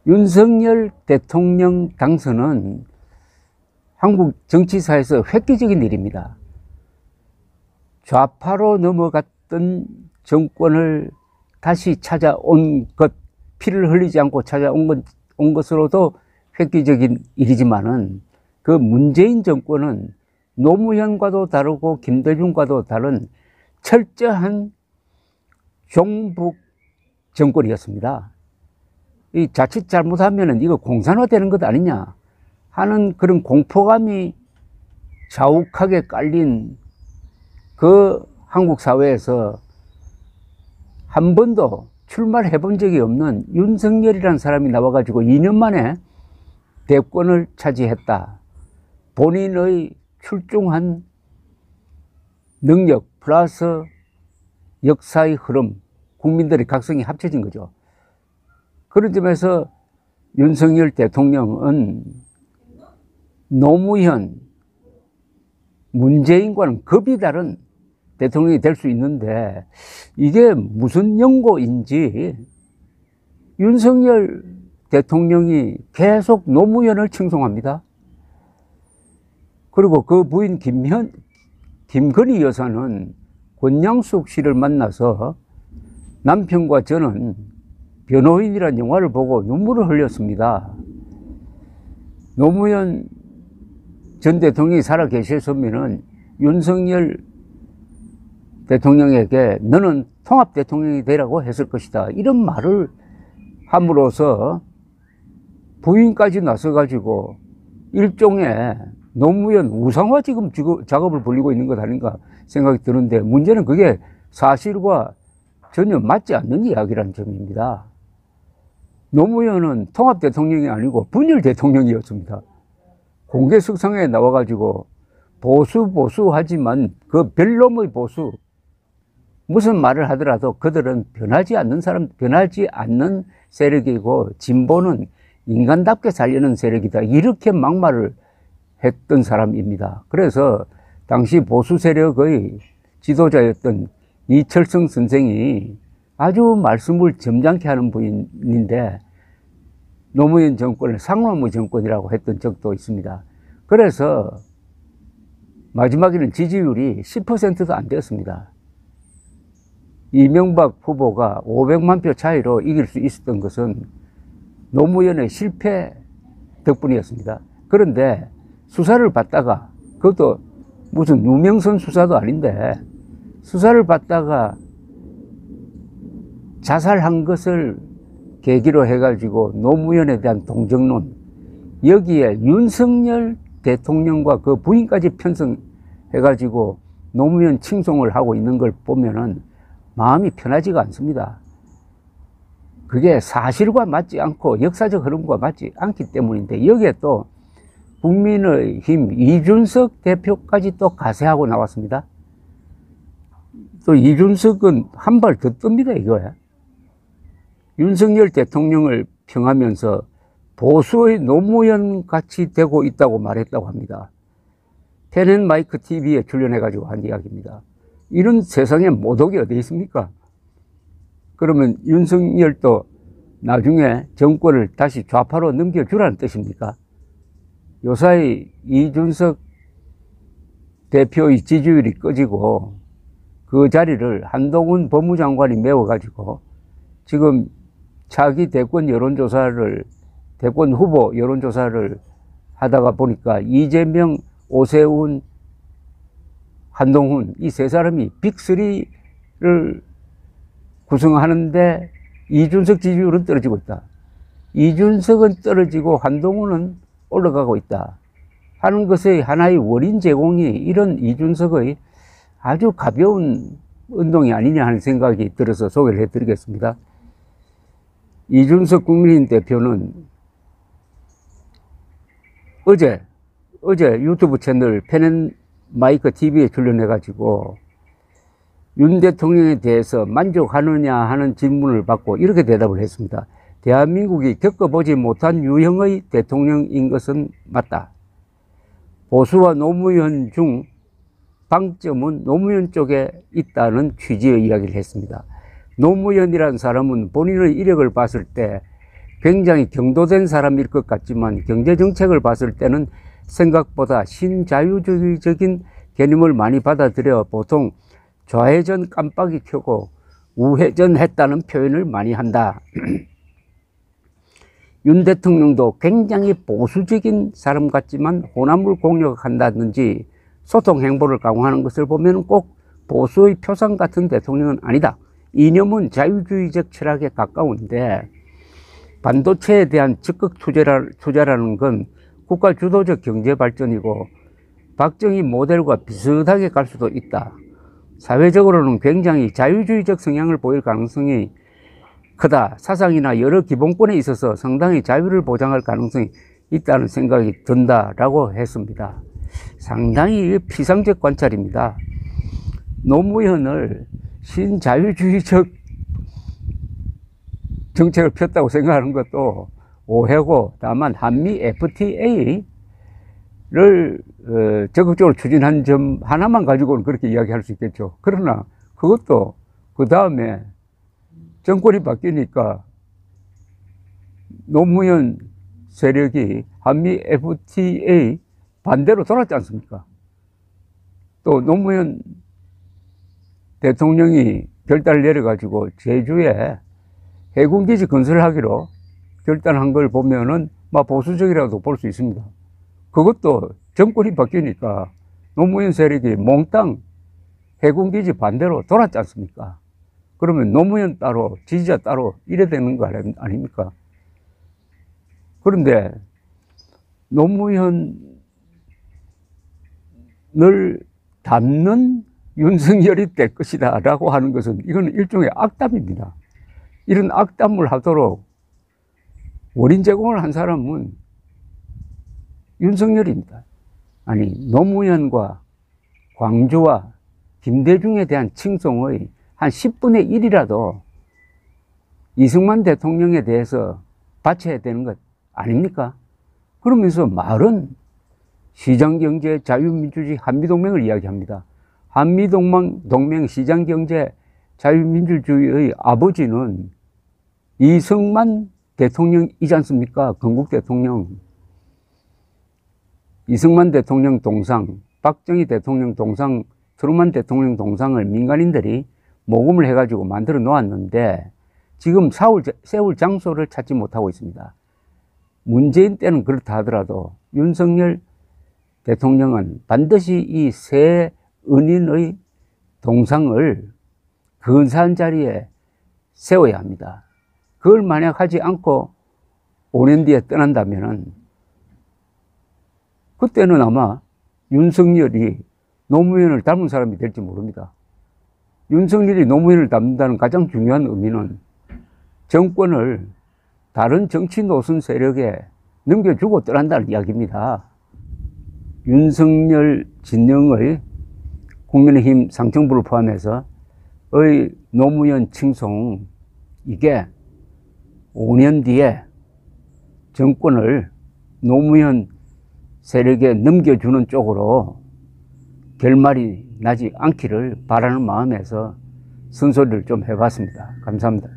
윤석열 대통령 당선은 한국 정치사에서 획기적인 일입니다. 좌파로 넘어갔던 정권을 다시 찾아온 것, 피를 흘리지 않고 찾아온 것으로도 획기적인 일이지만은, 그 문재인 정권은 노무현과도 다르고 김대중과도 다른 철저한 종북 정권이었습니다. 이 자칫 잘못하면은 이거 공산화되는 것 아니냐 하는 그런 공포감이 자욱하게 깔린 그 한국 사회에서 한 번도 출마를 해본 적이 없는 윤석열이라는 사람이 나와가지고 2년 만에 대권을 차지했다. 본인의 출중한 능력 플러스 역사의 흐름, 국민들의 각성이 합쳐진 거죠. 그런 점에서 윤석열 대통령은 노무현, 문재인과는 급이 다른 대통령이 될 수 있는데, 이게 무슨 연고인지 윤석열 대통령이 계속 노무현을 칭송합니다. 그리고 그 부인 김건희 여사는 권양숙 씨를 만나서 남편과 저는 변호인이라는 영화를 보고 눈물을 흘렸습니다. 노무현 전 대통령이 살아 계셨으면은 윤석열 대통령에게 너는 통합 대통령이 되라고 했을 것이다, 이런 말을 함으로써 부인까지 나서가지고 일종의 노무현 우상화 지금 작업을 벌이고 있는 것 아닌가 생각이 드는데, 문제는 그게 사실과 전혀 맞지 않는 이야기라는 점입니다. 노무현은 통합 대통령이 아니고 분열 대통령이었습니다. 공개석상에 나와가지고 보수하지만 그 별놈의 보수, 무슨 말을 하더라도 그들은 변하지 않는 세력이고 진보는 인간답게 살려는 세력이다, 이렇게 막말을 했던 사람입니다. 그래서 당시 보수 세력의 지도자였던 이철성 선생이 아주 말씀을 점잖게 하는 분인데, 노무현 정권을 상놈의 정권이라고 했던 적도 있습니다. 그래서 마지막에는 지지율이 10%도 안 되었습니다. 이명박 후보가 500만 표 차이로 이길 수 있었던 것은 노무현의 실패 덕분이었습니다. 그런데 수사를 받다가, 그것도 무슨 누명선 수사도 아닌데 수사를 받다가 자살한 것을 계기로 해가지고 노무현에 대한 동정론, 여기에 윤석열 대통령과 그 부인까지 편성해가지고 노무현 칭송을 하고 있는 걸 보면은 마음이 편하지가 않습니다. 그게 사실과 맞지 않고 역사적 흐름과 맞지 않기 때문인데, 여기에 또 국민의힘 이준석 대표까지 또 가세하고 나왔습니다. 또 이준석은 한 발 더 뜹니다, 이거야. 윤석열 대통령을 평하면서 보수의 노무현 같이 되고 있다고 말했다고 합니다. 텐앤마이크 TV에 출연해가지고 한 이야기입니다. 이런 세상에 모독이 어디 있습니까? 그러면 윤석열도 나중에 정권을 다시 좌파로 넘겨주라는 뜻입니까? 요사이 이준석 대표의 지지율이 꺼지고 그 자리를 한동훈 법무장관이 메워가지고 지금 차기 대권 후보 여론조사를 하다가 보니까 이재명, 오세훈, 한동훈, 이 세 사람이 빅3를 구성하는데 이준석 지지율은 떨어지고 있다, 이준석은 떨어지고 한동훈은 올라가고 있다 하는 것의 하나의 원인 제공이 이런 이준석의 아주 가벼운 운동이 아니냐 하는 생각이 들어서 소개를 해드리겠습니다. 이준석 국민의힘 대표는 어제 유튜브 채널 텐앤마이크 TV에 출연해가지고 윤 대통령에 대해서 만족하느냐 하는 질문을 받고 이렇게 대답을 했습니다. 대한민국이 겪어보지 못한 유형의 대통령인 것은 맞다. 보수와 노무현 중 방점은 노무현 쪽에 있다는 취지의 이야기를 했습니다. 노무현이라는 사람은 본인의 이력을 봤을 때 굉장히 경도된 사람일 것 같지만 경제정책을 봤을 때는 생각보다 신자유주의적인 개념을 많이 받아들여 보통 좌회전 깜빡이 켜고 우회전 했다는 표현을 많이 한다. 윤 대통령도 굉장히 보수적인 사람 같지만 호남을 공격한다든지 소통 행보를 강화하는 것을 보면 꼭 보수의 표상 같은 대통령은 아니다. 이념은 자유주의적 철학에 가까운데 반도체에 대한 적극 투자라는 건 국가 주도적 경제 발전이고 박정희 모델과 비슷하게 갈 수도 있다. 사회적으로는 굉장히 자유주의적 성향을 보일 가능성이 크다. 사상이나 여러 기본권에 있어서 상당히 자유를 보장할 가능성이 있다는 생각이 든다라고 했습니다. 상당히 피상적 관찰입니다. 노무현을 신자유주의적 정책을 폈다고 생각하는 것도 오해고, 다만 한미 FTA를 적극적으로 추진한 점 하나만 가지고는 그렇게 이야기할 수 있겠죠. 그러나 그것도 그 다음에 정권이 바뀌니까 노무현 세력이 한미 FTA 반대로 돌았지 않습니까? 또 노무현 대통령이 결단을 내려가지고 제주에 해군기지 건설하기로 결단한 걸 보면은 보수적이라도 볼 수 있습니다. 그것도 정권이 바뀌니까 노무현 세력이 몽땅 해군기지 반대로 돌았지 않습니까? 그러면 노무현 따로 지지자 따로 이래 되는 거 아닙니까? 그런데 노무현을 담는 윤석열이 될 것이다 라고 하는 것은 이건 일종의 악담입니다. 이런 악담을 하도록 원인 제공을 한 사람은 윤석열입니다. 아니, 노무현과 광주와 김대중에 대한 칭송의 한 10분의 1이라도 이승만 대통령에 대해서 바쳐야 되는 것 아닙니까? 그러면서 말은 시장경제, 자유민주주의, 한미동맹을 이야기합니다. 한미동맹, 시장경제, 자유민주주의의 아버지는 이승만 대통령이지 않습니까? 건국 대통령. 이승만 대통령 동상, 박정희 대통령 동상, 트루만 대통령 동상을 민간인들이 모금을 해가지고 만들어 놓았는데 지금 세울 장소를 찾지 못하고 있습니다. 문재인 때는 그렇다 하더라도 윤석열 대통령은 반드시 이 새 은인의 동상을 근사한 자리에 세워야 합니다. 그걸 만약 하지 않고 5년 뒤에 떠난다면은 그때는 아마 윤석열이 노무현을 닮은 사람이 될지 모릅니다. 윤석열이 노무현을 닮는다는 가장 중요한 의미는 정권을 다른 정치 노선 세력에 넘겨주고 떠난다는 이야기입니다. 윤석열 진영의 국민의힘 상층부를 포함해서 노무현 칭송, 이게 5년 뒤에 정권을 노무현 세력에 넘겨주는 쪽으로 결말이 나지 않기를 바라는 마음에서 쓴소리를 좀 해봤습니다. 감사합니다.